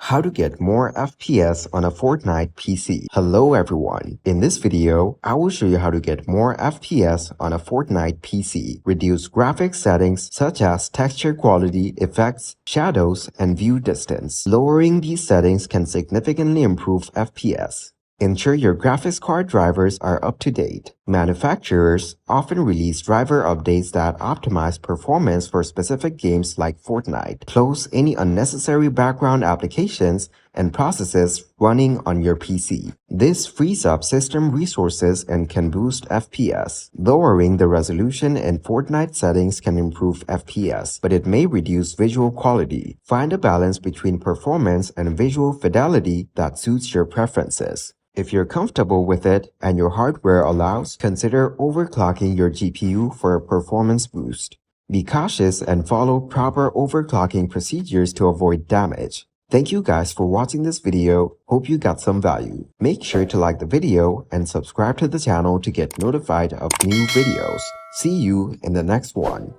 How to get more FPS on a Fortnite PC. Hello everyone. In this video, I will show you how to get more FPS on a Fortnite PC. Reduce graphics settings such as texture quality, effects, shadows, and view distance. Lowering these settings can significantly improve FPS. Ensure your graphics card drivers are up to date. Manufacturers often release driver updates that optimize performance for specific games like Fortnite. Close any unnecessary background applications and processes running on your PC. This frees up system resources and can boost FPS. Lowering the resolution in Fortnite settings can improve FPS, but it may reduce visual quality. Find a balance between performance and visual fidelity that suits your preferences. If you're comfortable with it and your hardware allows, consider overclocking your GPU for a performance boost. Be cautious and follow proper overclocking procedures to avoid damage. Thank you guys for watching this video. Hope you got some value. Make sure to like the video and subscribe to the channel to get notified of new videos. See you in the next one.